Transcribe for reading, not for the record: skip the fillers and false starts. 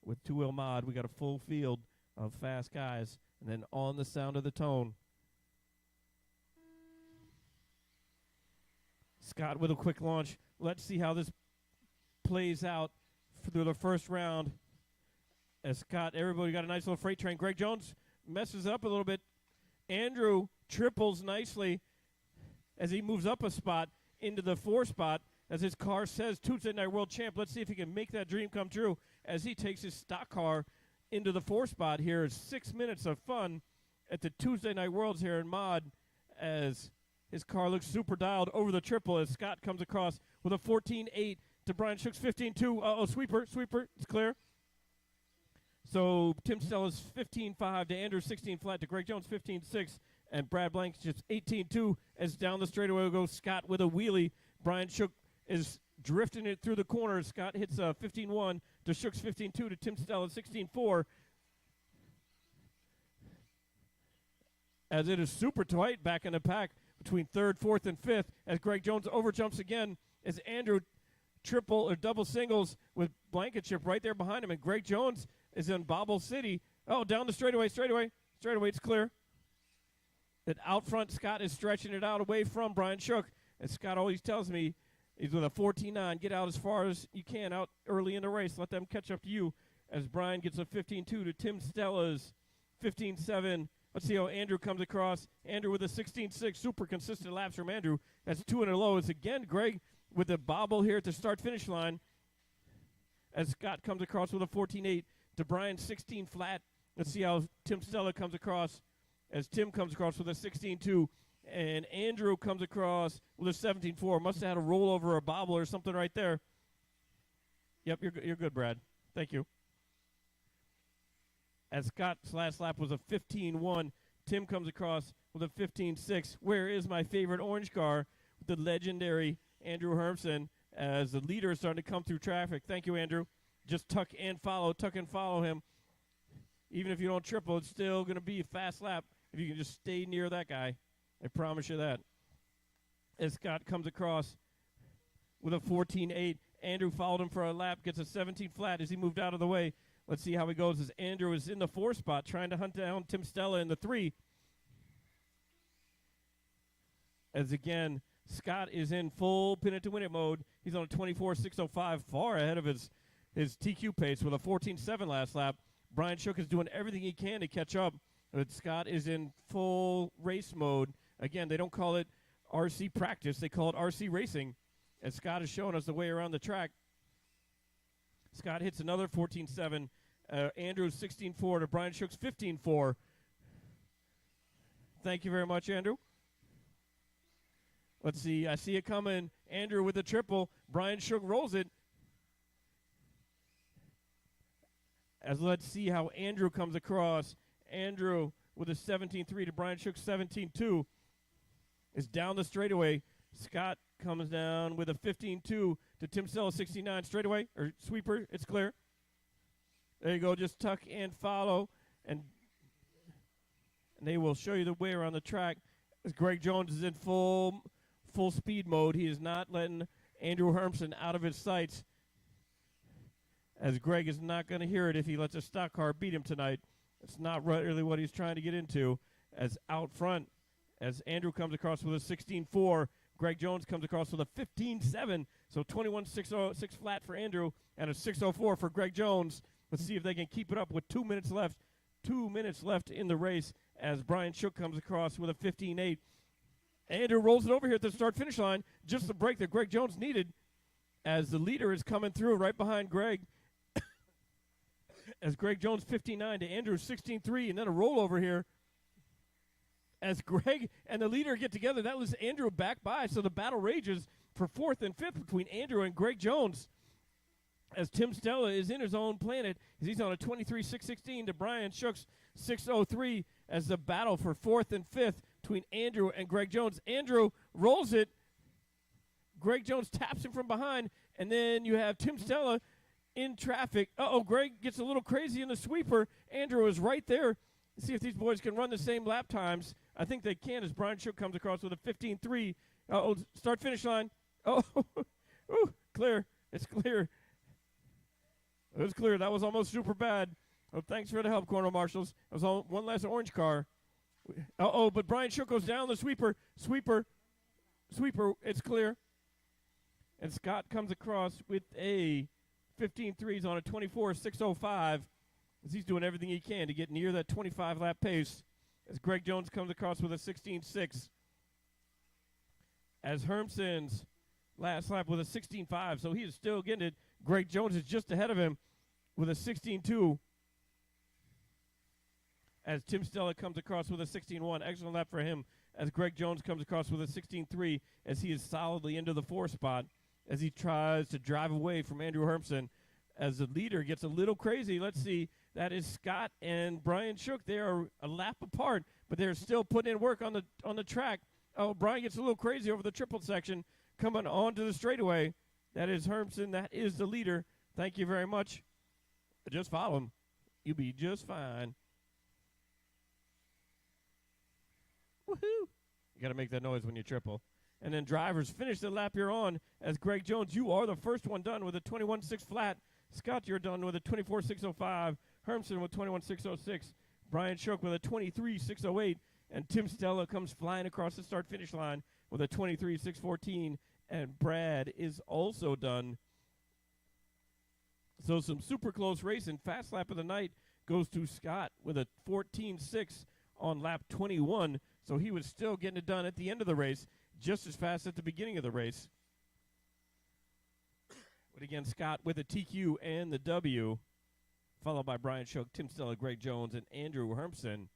with two-wheel mod. We got a full field of fast guys. And then on the sound of the tone, Scott with a quick launch. Let's see how this plays out through the first round. As Scott, everybody got a nice little freight train. Greg Jones messes up a little bit. Andrew triples nicely as he moves up a spot into the 4 spot. As his car says, Tuesday Night World Champ. Let's see if he can make that dream come true as he takes his stock car into the 4 spot here. 6 minutes of fun at the Tuesday Night Worlds here in Mod as his car looks super dialed over the triple as Scott comes across with a 14.8 to Brian Shook's 15.2. Uh-oh, sweeper, it's clear. So Tim Stella's 15.5 to Andrew 16 flat to Greg Jones 15.6 and Brad Blankenship's 18.2 as down the straightaway goes Scott with a wheelie. Brian Shook is drifting it through the corner. Scott hits 15.1 to Shook's 15.2 to Tim Stella 16.4. As it is super tight back in the pack between 3rd, 4th, and 5th as Greg Jones overjumps again as Andrew triple or double singles with Blankenship right there behind him. And Greg Jones is in Bobble City. Oh, down the straightaway, it's clear. And out front, Scott is stretching it out away from Brian Shook. And Scott always tells me he's with a 14.9. Get out as far as you can out early in the race. Let them catch up to you as Brian gets a 15.2 to Tim Stella's 15.7. Let's see how Andrew comes across. Andrew with a 16.6. Super consistent laps from Andrew. That's 2 in a low. It's again Greg with the bobble here at the start-finish line as Scott comes across with a 14.8 to Brian 16 flat. Let's see how Tim Stella comes across as Tim comes across with a 16.2. And Andrew comes across with a 17.4. Must have had a rollover or a bobble or something right there. Yep, you're good, Brad. Thank you. As Scott's last lap was a 15.1, Tim comes across with a 15.6. Where is my favorite orange car? The legendary Andrew Hermsen as the leader is starting to come through traffic. Thank you, Andrew. Just tuck and follow him. Even if you don't triple, it's still going to be a fast lap if you can just stay near that guy. I promise you that. As Scott comes across with a 14.8, Andrew followed him for a lap, gets a 17 flat as he moved out of the way. Let's see how he goes as Andrew is in the 4 spot trying to hunt down Tim Stella in the 3. As again, Scott is in full pin it to win it mode. He's on a 24.605, far ahead of his TQ pace with a 14.7 last lap. Brian Shook is doing everything he can to catch up, but Scott is in full race mode. Again, they don't call it RC practice. They call it RC racing. And Scott is showing us the way around the track. Scott hits another 14.7. Andrew's 16.4 to Brian Shook's 15.4. Thank you very much, Andrew. Let's see. I see it coming. Andrew with the triple. Brian Shook rolls it. As let's see how Andrew comes across. Andrew with a 17.3 to Brian Shook's 17.2 is down the straightaway. Scott comes down with a 15.2 to Tim Stella 69 straightaway or sweeper. It's clear. There you go. Just tuck and follow, and they will show you the way around the track. As Greg Jones is in full speed mode, he is not letting Andrew Hermsen out of his sights. As Greg is not going to hear it if he lets a stock car beat him tonight. It's not really what he's trying to get into. As out front, as Andrew comes across with a 16.4, Greg Jones comes across with a 15.7. So 21.6 flat for Andrew and a 6.04 for Greg Jones. Let's see if they can keep it up with 2 minutes left. 2 minutes left in the race as Brian Shook comes across with a 15.8. Andrew rolls it over here at the start-finish line. Just the break that Greg Jones needed as the leader is coming through right behind Greg. As Greg Jones 15.9 to Andrew 16.3, and then a rollover here. As Greg and the leader get together, that was Andrew back by, so the battle rages for 4th and 5th between Andrew and Greg Jones. As Tim Stella is in his own planet, as he's on a 23.616 to Brian Shook's 6.03 as the battle for 4th and 5th between Andrew and Greg Jones. Andrew rolls it. Greg Jones taps him from behind, and then you have Tim Stella in traffic. Greg gets a little crazy in the sweeper. Andrew is right there. Let's see if these boys can run the same lap times. I think they can as Brian Shook comes across with a 15.3. Start-finish line. Clear. It's clear. It was clear. That was almost super bad. Oh, thanks for the help, Corner Marshals. It was all one last orange car. But Brian Shook goes down the sweeper. Sweeper. It's clear. And Scott comes across with a 15.3s on a 24.605 as he's doing everything he can to get near that 25-lap pace as Greg Jones comes across with a 16.6. As Hermsen's last lap with a 16.5, so he is still getting it. Greg Jones is just ahead of him with a 16.2. As Tim Stella comes across with a 16.1. Excellent lap for him as Greg Jones comes across with a 16.3 as he is solidly into the 4 spot as he tries to drive away from Andrew Hermsen as the leader gets a little crazy. Let's see. That is Scott and Brian Shook. They are a lap apart, but they're still putting in work on the track. Oh, Brian gets a little crazy over the triple section coming onto the straightaway. That is Hermsen. That is the leader. Thank you very much. Just follow him. You'll be just fine. Woohoo! You got to make that noise when you triple. And then drivers finish the lap you're on as Greg Jones, you are the first one done with a 21.6 flat. Scott, you're done with a 24.605. Hermsen with 21.606. Brian Shook with a 23.608. And Tim Stella comes flying across the start-finish line with a 23.614. And Brad is also done. So some super close racing. Fast lap of the night goes to Scott with a 14.6 on lap 21. So he was still getting it done at the end of the race, just as fast at the beginning of the race. But again, Scott with a TQ and the W, followed by Brian Shook, Tim Stella, Greg Jones, and Andrew Hermsen.